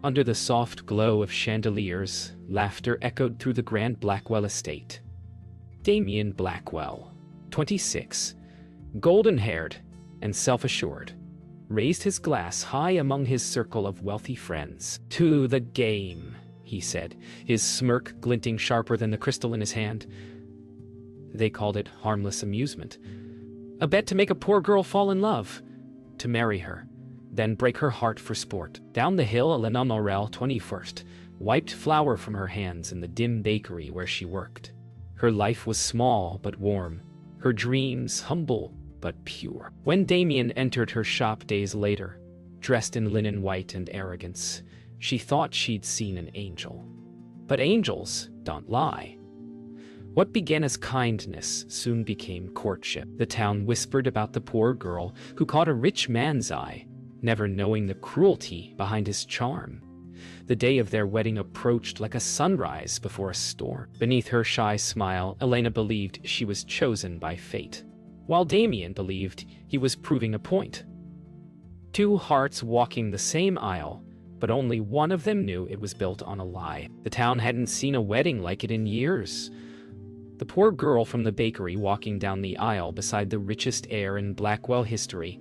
Under the soft glow of chandeliers, laughter echoed through the grand Blackwell estate. Damien Blackwell, 26, golden-haired and self-assured, raised his glass high among his circle of wealthy friends. "To the game," he said, his smirk glinting sharper than the crystal in his hand. They called it harmless amusement. A bet to make a poor girl fall in love, to marry her, then break her heart for sport. Down the hill, Elena Morel, 21st, wiped flour from her hands in the dim bakery where she worked. Her life was small but warm, her dreams humble but pure. When Damien entered her shop days later, dressed in linen white and arrogance, she thought she'd seen an angel. But angels don't lie. What began as kindness soon became courtship. The town whispered about the poor girl who caught a rich man's eye, never knowing the cruelty behind his charm. The day of their wedding approached like a sunrise before a storm. Beneath her shy smile, Elena believed she was chosen by fate, while Damien believed he was proving a point. Two hearts walking the same aisle, but only one of them knew it was built on a lie. The town hadn't seen a wedding like it in years. The poor girl from the bakery walking down the aisle beside the richest heir in Blackwell history.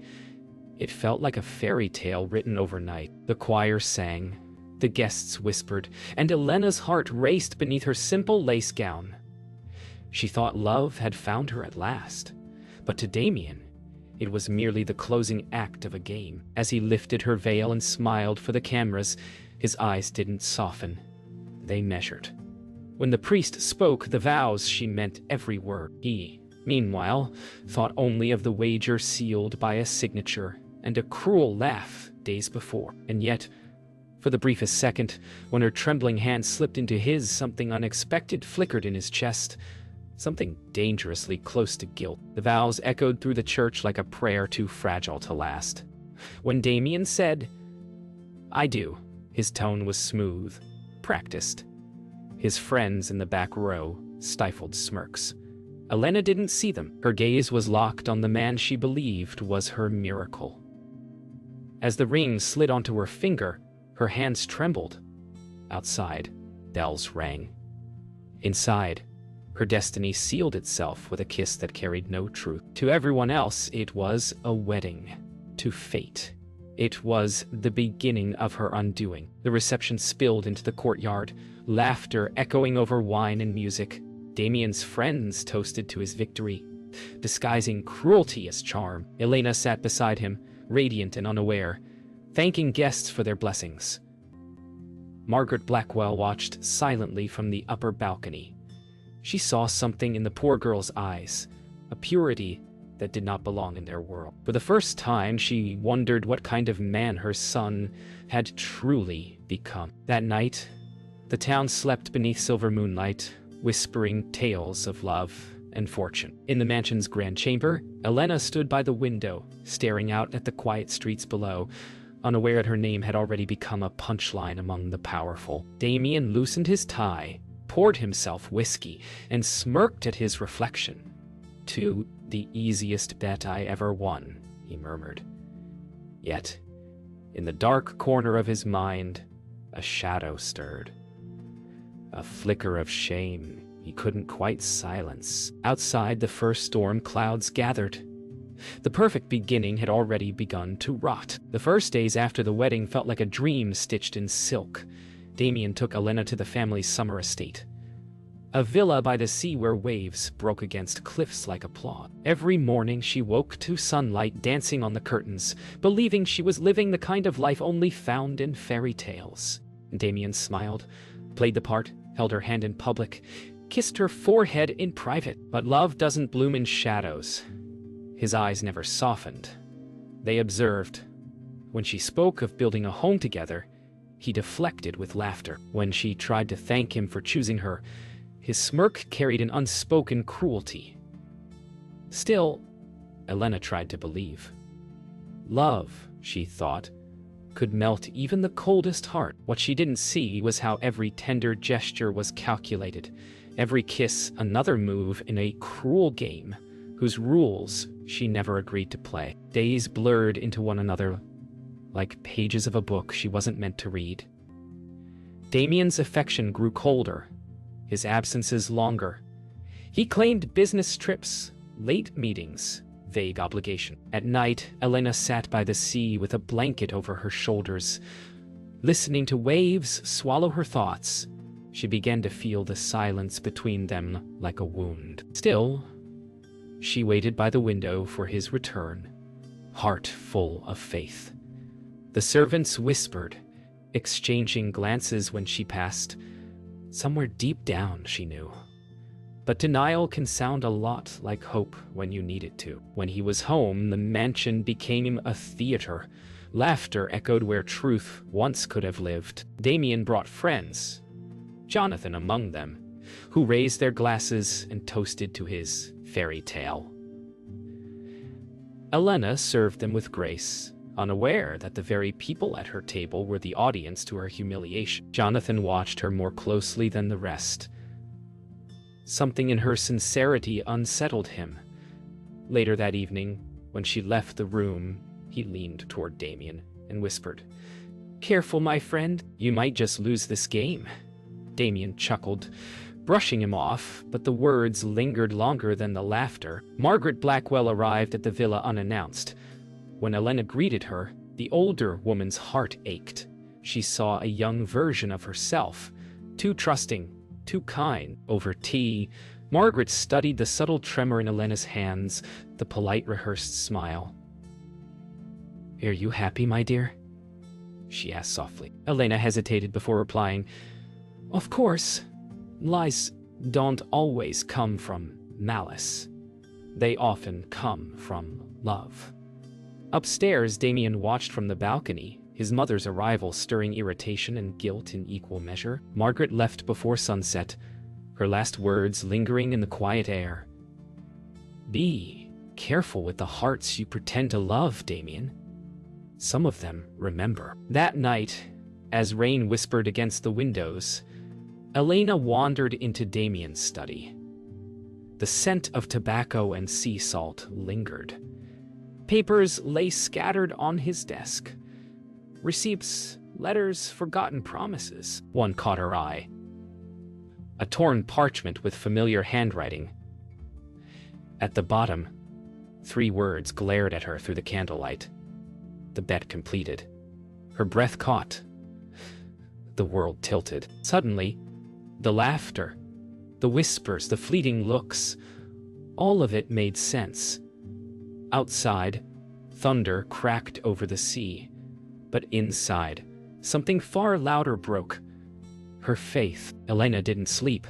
It felt like a fairy tale written overnight. The choir sang, the guests whispered, and Elena's heart raced beneath her simple lace gown. She thought love had found her at last, but to Damien, it was merely the closing act of a game. As he lifted her veil and smiled for the cameras, his eyes didn't soften. They measured. When the priest spoke the vows, she meant every word. He, meanwhile, thought only of the wager sealed by a signature and a cruel laugh days before. And yet, for the briefest second, when her trembling hand slipped into his, something unexpected flickered in his chest, something dangerously close to guilt. The vows echoed through the church like a prayer too fragile to last. When Damien said, "I do," his tone was smooth, practiced. His friends in the back row stifled smirks. Elena didn't see them. Her gaze was locked on the man she believed was her miracle. As the ring slid onto her finger, her hands trembled. Outside, bells rang. Inside, her destiny sealed itself with a kiss that carried no truth. To everyone else, it was a wedding. To fate, it was the beginning of her undoing. The reception spilled into the courtyard, laughter echoing over wine and music. Damien's friends toasted to his victory, disguising cruelty as charm. Elena sat beside him, radiant and unaware, thanking guests for their blessings. Margaret Blackwell watched silently from the upper balcony. She saw something in the poor girl's eyes, a purity that did not belong in their world. For the first time, she wondered what kind of man her son had truly become. That night, the town slept beneath silver moonlight, whispering tales of love and fortune. In the mansion's grand chamber, Elena stood by the window, staring out at the quiet streets below, unaware that her name had already become a punchline among the powerful. Damien loosened his tie, poured himself whiskey, and smirked at his reflection. "To the easiest bet I ever won," he murmured. Yet, in the dark corner of his mind, a shadow stirred. A flicker of shame he couldn't quite silence. Outside, the first storm clouds gathered. The perfect beginning had already begun to rot. The first days after the wedding felt like a dream stitched in silk. Damien took Elena to the family's summer estate, a villa by the sea where waves broke against cliffs like applaud. Every morning she woke to sunlight dancing on the curtains, believing she was living the kind of life only found in fairy tales. Damien smiled, played the part, held her hand in public, kissed her forehead in private. But love doesn't bloom in shadows. His eyes never softened. They observed. When she spoke of building a home together, he deflected with laughter. When she tried to thank him for choosing her, his smirk carried an unspoken cruelty. Still, Elena tried to believe. Love, she thought, could melt even the coldest heart. What she didn't see was how every tender gesture was calculated, every kiss another move in a cruel game whose rules she never agreed to play. Days blurred into one another like pages of a book she wasn't meant to read. Damien's affection grew colder, his absences longer. He claimed business trips, late meetings, vague obligation. At night, Elena sat by the sea with a blanket over her shoulders, listening to waves swallow her thoughts. She began to feel the silence between them like a wound. Still, she waited by the window for his return, heart full of faith. The servants whispered, exchanging glances when she passed. Somewhere deep down, she knew. But denial can sound a lot like hope when you need it to. When he was home, the mansion became a theater. Laughter echoed where truth once could have lived. Damien brought friends, Jonathan among them, who raised their glasses and toasted to his fairy tale. Elena served them with grace, unaware that the very people at her table were the audience to her humiliation. Jonathan watched her more closely than the rest. Something in her sincerity unsettled him. Later that evening, when she left the room, he leaned toward Damien and whispered, "Careful, my friend, you might just lose this game." Damien chuckled, brushing him off, but the words lingered longer than the laughter. Margaret Blackwell arrived at the villa unannounced. When Elena greeted her, the older woman's heart ached. She saw a young version of herself, too trusting, too kind. Over tea, Margaret studied the subtle tremor in Elena's hands, the polite rehearsed smile. "Are you happy, my dear?" she asked softly. Elena hesitated before replying, "Of course. Lies don't always come from malice. They often come from love." Upstairs, Damien watched from the balcony, his mother's arrival stirring irritation and guilt in equal measure. Margaret left before sunset, her last words lingering in the quiet air. "Be careful with the hearts you pretend to love, Damien. Some of them remember." That night, as rain whispered against the windows, Elena wandered into Damien's study. The scent of tobacco and sea salt lingered. Papers lay scattered on his desk. Receipts, letters, forgotten promises. One caught her eye. A torn parchment with familiar handwriting. At the bottom, 3 words glared at her through the candlelight. The bet completed. Her breath caught. The world tilted. Suddenly, the laughter, the whispers, the fleeting looks, all of it made sense. Outside, thunder cracked over the sea. But inside, something far louder broke. Her faith. Elena didn't sleep.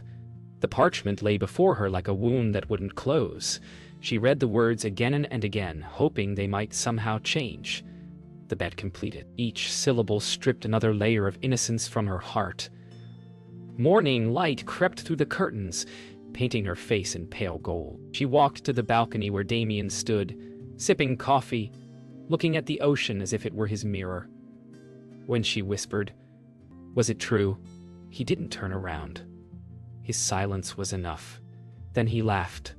The parchment lay before her like a wound that wouldn't close. She read the words again and again, hoping they might somehow change. The bet completed. Each syllable stripped another layer of innocence from her heart. Morning light crept through the curtains, painting her face in pale gold. She walked to the balcony where Damien stood, sipping coffee, looking at the ocean as if it were his mirror. When she whispered, "Was it true?" he didn't turn around. His silence was enough. Then he laughed.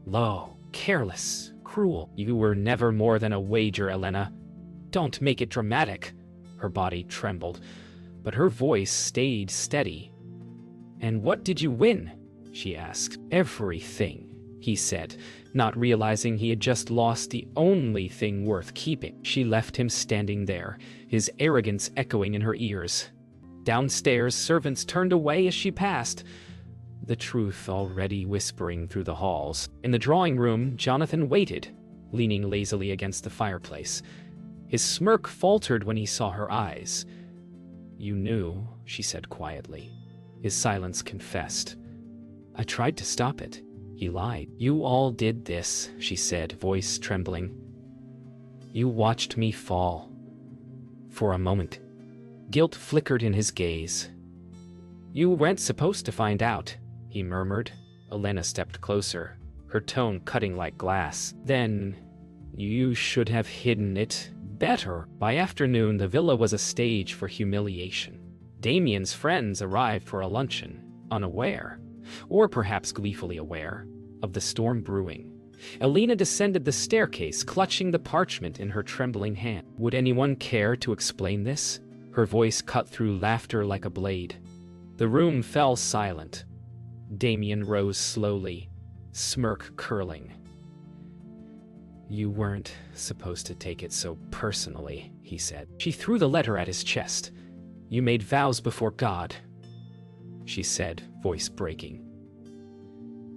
Low, careless, cruel. "You were never more than a wager, Elena. Don't make it dramatic." Her body trembled, but her voice stayed steady. "And what did you win?" she asked. "Everything," he said, not realizing he had just lost the only thing worth keeping. She left him standing there, his arrogance echoing in her ears. Downstairs, servants turned away as she passed, the truth already whispering through the halls. In the drawing room, Jonathan waited, leaning lazily against the fireplace. His smirk faltered when he saw her eyes. "You knew," she said quietly. His silence confessed. "I tried to stop it." He lied. "You all did this," she said, voice trembling. "You watched me fall." For a moment, guilt flickered in his gaze. "You weren't supposed to find out," he murmured. Elena stepped closer, her tone cutting like glass. "Then, you should have hidden it better." By afternoon, the villa was a stage for humiliation. Damien's friends arrived for a luncheon, unaware, or perhaps gleefully aware, of the storm brewing. Elena descended the staircase, clutching the parchment in her trembling hand. Would anyone care to explain this? Her voice cut through laughter like a blade. The room fell silent. Damien rose slowly, smirk curling. "You weren't supposed to take it so personally," he said. She threw the letter at his chest. "You made vows before God," she said, voice breaking.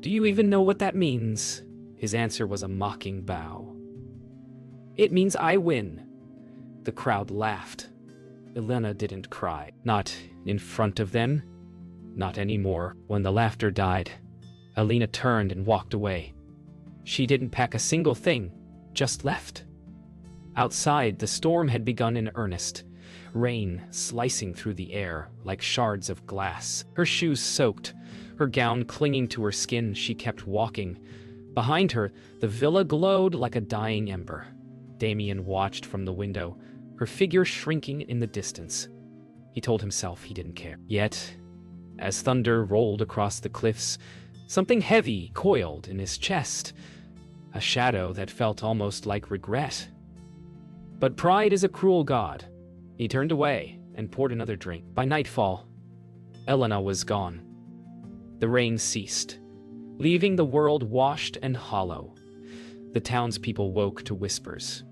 "Do you even know what that means?" His answer was a mocking bow. "It means I win." The crowd laughed. Elena didn't cry. Not in front of them. Not anymore. When the laughter died, Elena turned and walked away. She didn't pack a single thing, just left. Outside, the storm had begun in earnest, rain slicing through the air like shards of glass. Her shoes soaked, her gown clinging to her skin, she kept walking. Behind her, the villa glowed like a dying ember. Damien watched from the window, her figure shrinking in the distance. He told himself he didn't care. Yet, as thunder rolled across the cliffs, something heavy coiled in his chest, a shadow that felt almost like regret. But pride is a cruel god. He turned away and poured another drink. By nightfall, Elena was gone. The rain ceased, leaving the world washed and hollow. The townspeople woke to whispers.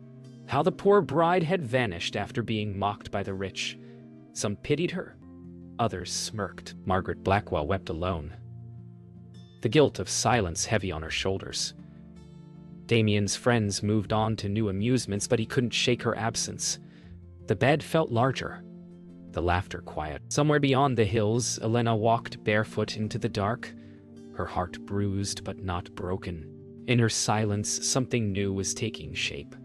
How the poor bride had vanished after being mocked by the rich. Some pitied her, others smirked. Margaret Blackwell wept alone, the guilt of silence heavy on her shoulders. Damien's friends moved on to new amusements, but he couldn't shake her absence. The bed felt larger, the laughter quiet. Somewhere beyond the hills, Elena walked barefoot into the dark, her heart bruised but not broken. In her silence, something new was taking shape.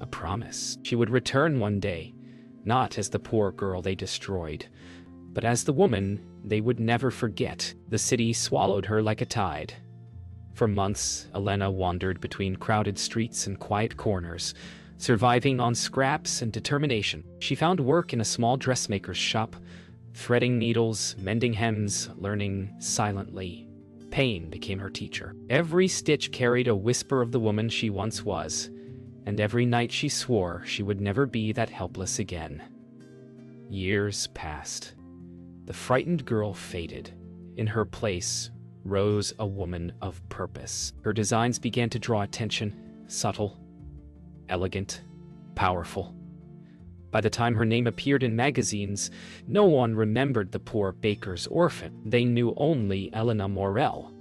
A promise. She would return one day, not as the poor girl they destroyed, but as the woman they would never forget. The city swallowed her like a tide. For months, Elena wandered between crowded streets and quiet corners, surviving on scraps and determination. She found work in a small dressmaker's shop, threading needles, mending hems, learning silently. Pain became her teacher. Every stitch carried a whisper of the woman she once was, and every night she swore she would never be that helpless again. Years passed. The frightened girl faded. In her place rose a woman of purpose. Her designs began to draw attention, subtle, elegant, powerful. By the time her name appeared in magazines, no one remembered the poor baker's orphan. They knew only Elena Morel,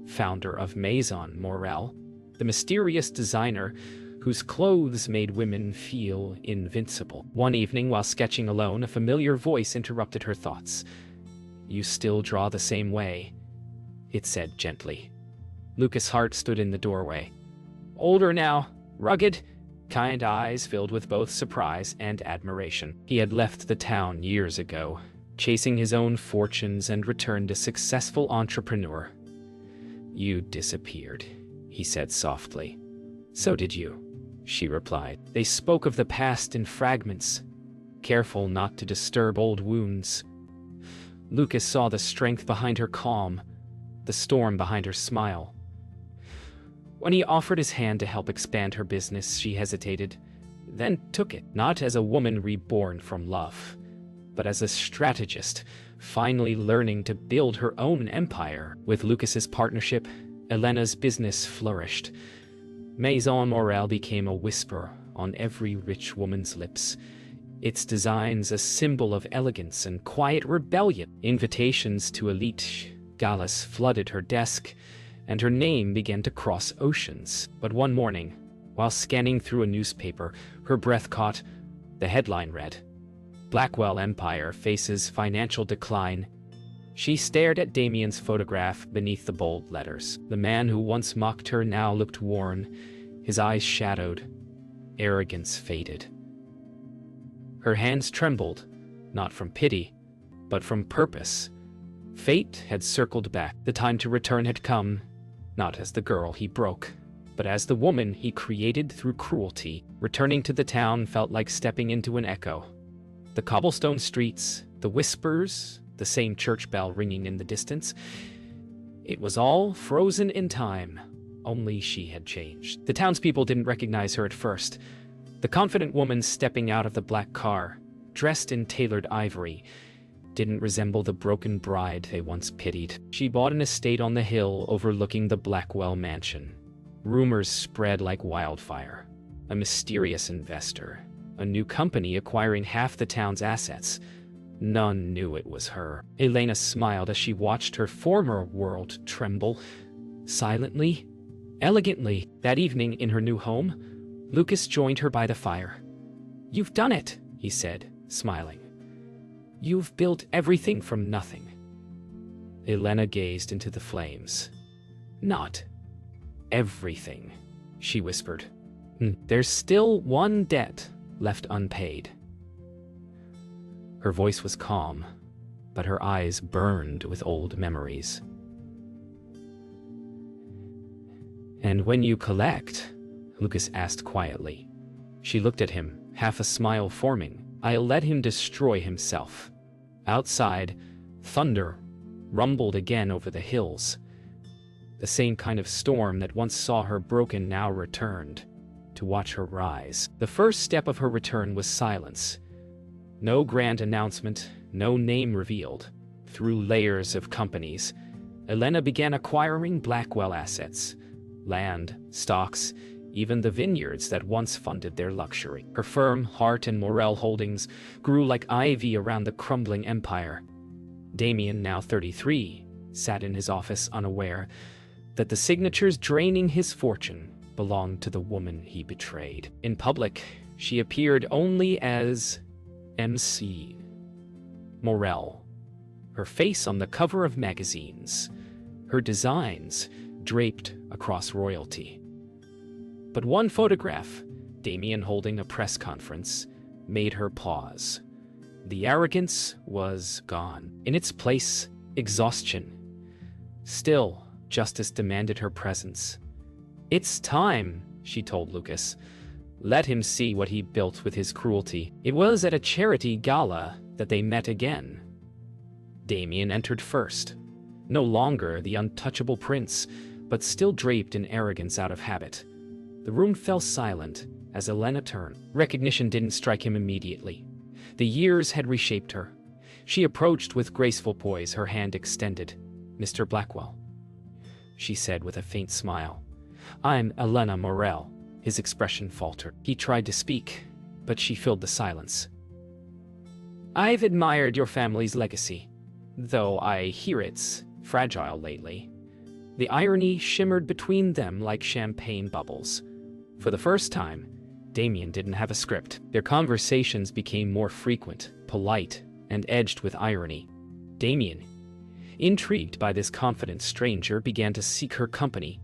founder of Maison Morel, the mysterious designer whose clothes made women feel invincible. One evening, while sketching alone, a familiar voice interrupted her thoughts. "You still draw the same way," it said gently. Lucas Hart stood in the doorway. Older now, rugged, kind eyes filled with both surprise and admiration. He had left the town years ago, chasing his own fortunes, and returned a successful entrepreneur. "You disappeared," he said softly. "So did you," she replied. They spoke of the past in fragments, careful not to disturb old wounds. Lucas saw the strength behind her calm, the storm behind her smile. When he offered his hand to help expand her business, she hesitated, then took it, not as a woman reborn from love, but as a strategist, finally learning to build her own empire. With Lucas's partnership, Elena's business flourished. Maison Morel became a whisper on every rich woman's lips, its designs a symbol of elegance and quiet rebellion. Invitations to elite galas flooded her desk, and her name began to cross oceans. But one morning, while scanning through a newspaper, her breath caught. The headline read, "Blackwell Empire faces financial decline." She stared at Damien's photograph beneath the bold letters. The man who once mocked her now looked worn, his eyes shadowed, arrogance faded. Her hands trembled, not from pity, but from purpose. Fate had circled back. The time to return had come, not as the girl he broke, but as the woman he created through cruelty. Returning to the town felt like stepping into an echo. The cobblestone streets, the whispers, the same church bell ringing in the distance. It was all frozen in time. Only she had changed. The townspeople didn't recognize her at first. The confident woman stepping out of the black car, dressed in tailored ivory, didn't resemble the broken bride they once pitied. She bought an estate on the hill overlooking the Blackwell mansion. Rumors spread like wildfire. A mysterious investor, a new company acquiring half the town's assets. None knew it was her. Elena smiled as she watched her former world tremble. Silently, elegantly, that evening in her new home, Lucas joined her by the fire. "You've done it," he said, smiling. "You've built everything from nothing." Elena gazed into the flames. "Not everything," she whispered. "There's still one debt left unpaid." Her voice was calm, but her eyes burned with old memories. "And when you collect?" Lucas asked quietly. She looked at him, half a smile forming. "I'll let him destroy himself." Outside, thunder rumbled again over the hills. The same kind of storm that once saw her broken now returned, to watch her rise. The first step of her return was silence. No grand announcement, no name revealed. Through layers of companies, Elena began acquiring Blackwell assets. Land, stocks, even the vineyards that once funded their luxury. Her firm, Hart and Morel holdings grew like ivy around the crumbling empire. Damien, now 33, sat in his office unaware that the signatures draining his fortune belonged to the woman he betrayed. In public, she appeared only as MC Morel, her face on the cover of magazines, her designs draped across royalty. But one photograph, Damien holding a press conference, made her pause. The arrogance was gone. In its place, exhaustion. Still, justice demanded her presence. "It's time," she told Lucas. Let him see what he built with his cruelty. It was at a charity gala that they met again. Damien entered first. No longer the untouchable prince, but still draped in arrogance out of habit. The room fell silent as Elena turned. Recognition didn't strike him immediately. The years had reshaped her. She approached with graceful poise, her hand extended. "Mr. Blackwell," she said with a faint smile. "I'm Elena Morel." His expression faltered. He tried to speak, but she filled the silence. "I've admired your family's legacy, though I hear it's fragile lately." The irony shimmered between them like champagne bubbles. For the first time, Damien didn't have a script. Their conversations became more frequent, polite, and edged with irony. Damien, intrigued by this confident stranger, began to seek her company.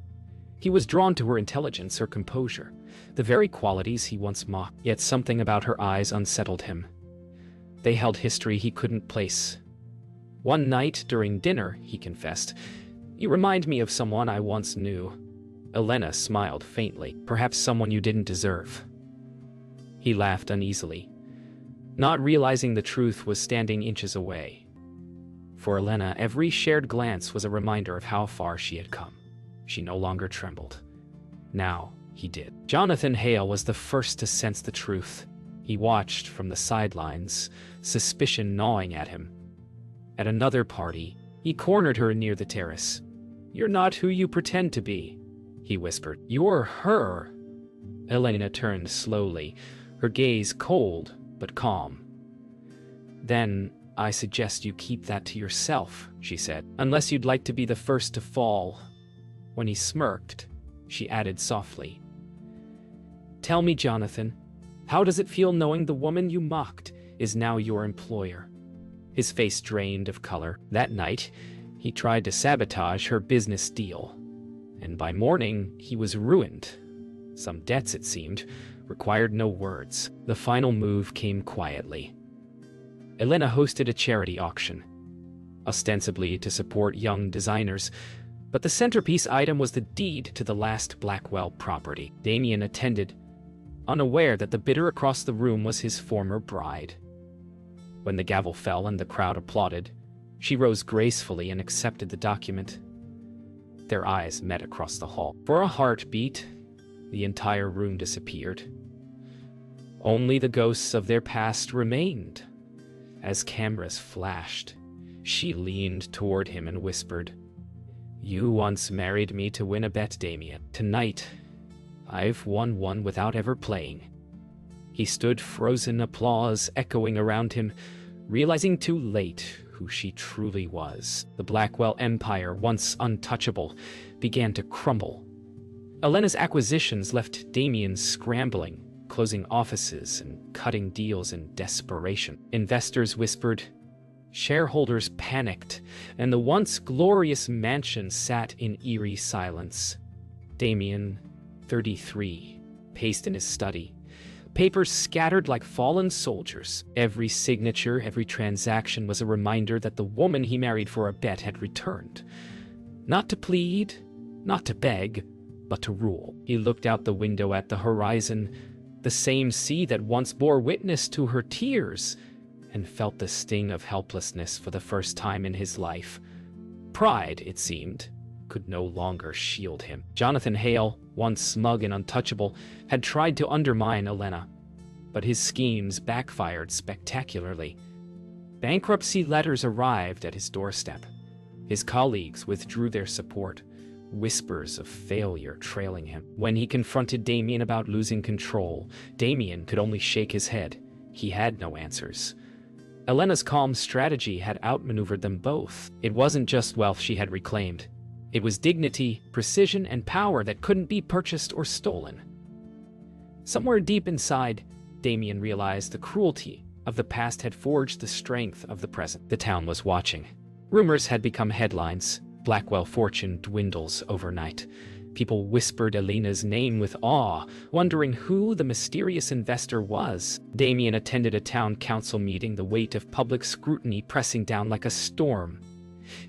He was drawn to her intelligence, her composure, the very qualities he once mocked. Yet something about her eyes unsettled him. They held history he couldn't place. One night during dinner, he confessed, "You remind me of someone I once knew." Elena smiled faintly. "Perhaps someone you didn't deserve." He laughed uneasily, not realizing the truth was standing inches away. For Elena, every shared glance was a reminder of how far she had come. She no longer trembled. Now he did. Jonathan Hale was the first to sense the truth. He watched from the sidelines, suspicion gnawing at him. At another party, he cornered her near the terrace. "You're not who you pretend to be," he whispered. "You're her." Elena turned slowly, her gaze cold but calm. "Then I suggest you keep that to yourself," she said, "unless you'd like to be the first to fall." When he smirked, she added softly, "Tell me, Jonathan, how does it feel knowing the woman you mocked is now your employer?" His face drained of color. That night, he tried to sabotage her business deal, and by morning, he was ruined. Some debts, it seemed, required no words. The final move came quietly. Elena hosted a charity auction, ostensibly to support young designers, but the centerpiece item was the deed to the last Blackwell property. Damien attended, unaware that the bidder across the room was his former bride. When the gavel fell and the crowd applauded, she rose gracefully and accepted the document. Their eyes met across the hall. For a heartbeat, the entire room disappeared. Only the ghosts of their past remained. As cameras flashed, she leaned toward him and whispered, "You once married me to win a bet, Damien. Tonight, I've won one without ever playing." He stood frozen, applause echoing around him, realizing too late who she truly was. The Blackwell empire, once untouchable, began to crumble. Elena's acquisitions left Damien scrambling, closing offices and cutting deals in desperation. Investors whispered, shareholders panicked, and the once glorious mansion sat in eerie silence. Damien, 33, paced in his study, papers scattered like fallen soldiers. Every signature, every transaction was a reminder that the woman he married for a bet had returned. Not to plead, not to beg, but to rule. He looked out the window at the horizon, the same sea that once bore witness to her tears, and felt the sting of helplessness for the first time in his life. Pride, it seemed, could no longer shield him. Jonathan Hale, once smug and untouchable, had tried to undermine Elena, but his schemes backfired spectacularly. Bankruptcy letters arrived at his doorstep. His colleagues withdrew their support, whispers of failure trailing him. When he confronted Damien about losing control, Damien could only shake his head. He had no answers. Elena's calm strategy had outmaneuvered them both. It wasn't just wealth she had reclaimed. It was dignity, precision, and power that couldn't be purchased or stolen. Somewhere deep inside, Damien realized the cruelty of the past had forged the strength of the present. The town was watching. Rumors had become headlines. Blackwell fortune dwindles overnight. People whispered Elena's name with awe, wondering who the mysterious investor was. Damien attended a town council meeting, the weight of public scrutiny pressing down like a storm.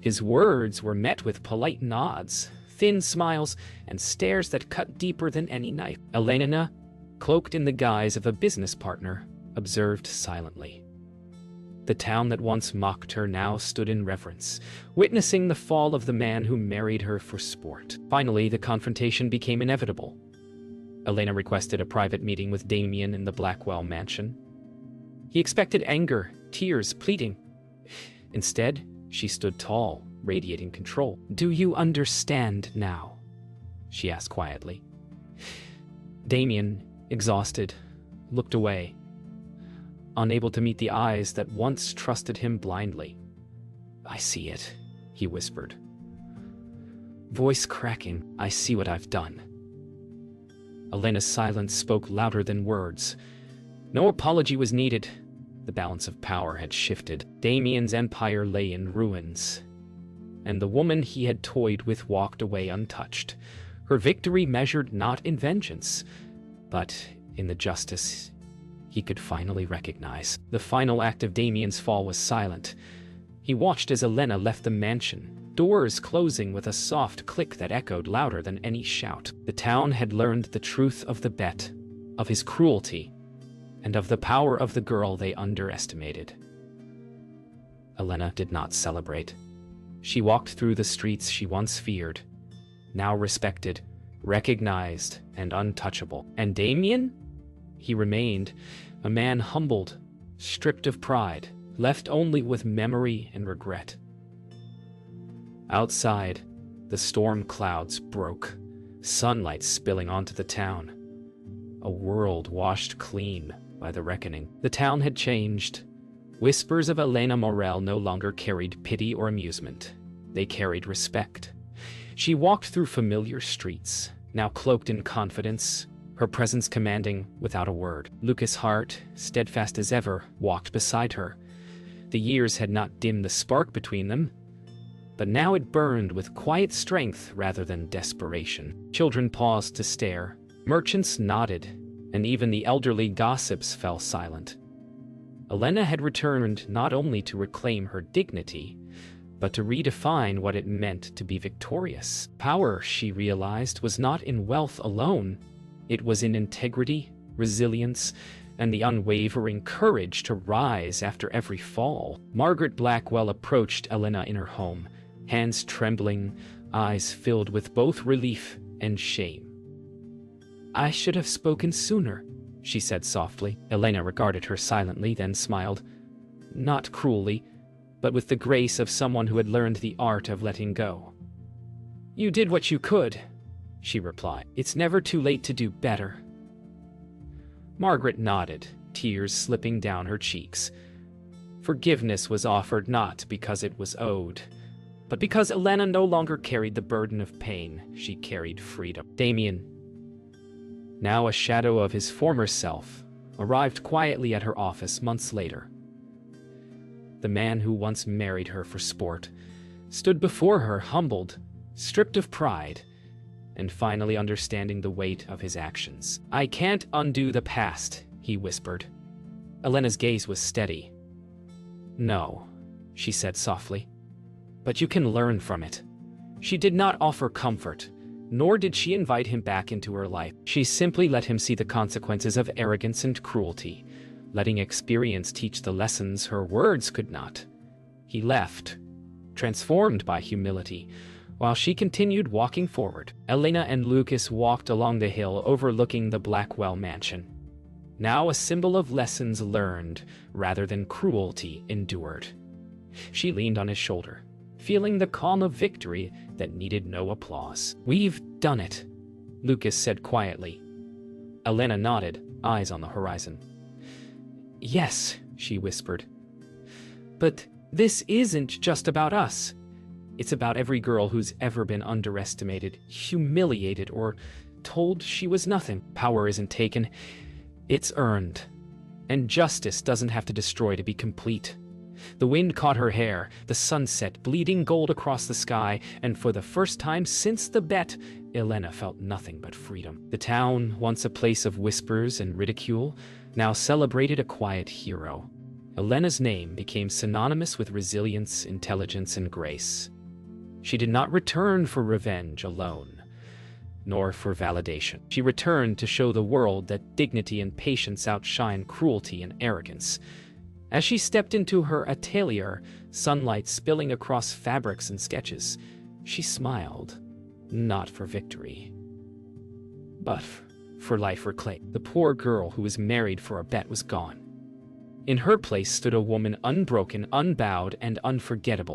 His words were met with polite nods, thin smiles, and stares that cut deeper than any knife. Elena, cloaked in the guise of a business partner, observed silently. The town that once mocked her now stood in reverence, witnessing the fall of the man who married her for sport. Finally, the confrontation became inevitable. Elena requested a private meeting with Damien in the Blackwell mansion. He expected anger, tears, pleading. Instead, she stood tall, radiating control. "Do you understand now?" she asked quietly. Damien, exhausted, looked away, unable to meet the eyes that once trusted him blindly. "I see it," he whispered, voice cracking. "I see what I've done." Elena's silence spoke louder than words. No apology was needed. The balance of power had shifted. Damien's empire lay in ruins, and the woman he had toyed with walked away untouched. Her victory measured not in vengeance, but in the justice he could finally recognize. The final act of Damien's fall was silent. He watched as Elena left the mansion, doors closing with a soft click that echoed louder than any shout. The town had learned the truth of the bet, of his cruelty, and of the power of the girl they underestimated. Elena did not celebrate. She walked through the streets she once feared, now respected, recognized, and untouchable. And Damien? He remained, a man humbled, stripped of pride, left only with memory and regret. Outside, the storm clouds broke, sunlight spilling onto the town. A world washed clean by the reckoning. The town had changed. Whispers of Elena Morel no longer carried pity or amusement. They carried respect. She walked through familiar streets, now cloaked in confidence, her presence commanding without a word. Lucas Hart, steadfast as ever, walked beside her. The years had not dimmed the spark between them, but now it burned with quiet strength rather than desperation. Children paused to stare, merchants nodded, and even the elderly gossips fell silent. Elena had returned not only to reclaim her dignity, but to redefine what it meant to be victorious. Power, she realized, was not in wealth alone. It was in integrity, resilience, and the unwavering courage to rise after every fall. Margaret Blackwell approached Elena in her home, hands trembling, eyes filled with both relief and shame. "I should have spoken sooner," she said softly. Elena regarded her silently, then smiled. not cruelly, but with the grace of someone who had learned the art of letting go. "You did what you could," she replied. "It's never too late to do better." Margaret nodded, tears slipping down her cheeks. Forgiveness was offered not because it was owed, but because Elena no longer carried the burden of pain, she carried freedom. Damien, now a shadow of his former self, arrived quietly at her office months later. The man who once married her for sport stood before her humbled, stripped of pride, and finally understanding the weight of his actions. "I can't undo the past," he whispered. Elena's gaze was steady. "No," she said softly, "but you can learn from it." She did not offer comfort, nor did she invite him back into her life. She simply let him see the consequences of arrogance and cruelty, letting experience teach the lessons her words could not. He left, transformed by humility, while she continued walking forward. Elena and Lucas walked along the hill overlooking the Blackwell mansion, now a symbol of lessons learned rather than cruelty endured. She leaned on his shoulder, feeling the calm of victory that needed no applause. "We've done it," Lucas said quietly. Elena nodded, eyes on the horizon. "Yes," she whispered. "But this isn't just about us. It's about every girl who's ever been underestimated, humiliated, or told she was nothing. Power isn't taken, it's earned. And justice doesn't have to destroy to be complete." The wind caught her hair, the sunset bleeding gold across the sky, and for the first time since the bet, Elena felt nothing but freedom. The town, once a place of whispers and ridicule, now celebrated a quiet hero. Elena's name became synonymous with resilience, intelligence, and grace. She did not return for revenge alone, nor for validation. She returned to show the world that dignity and patience outshine cruelty and arrogance. As she stepped into her atelier, sunlight spilling across fabrics and sketches, she smiled, not for victory, but for life reclaimed. The poor girl who was married for a bet was gone. In her place stood a woman unbroken, unbowed, and unforgettable.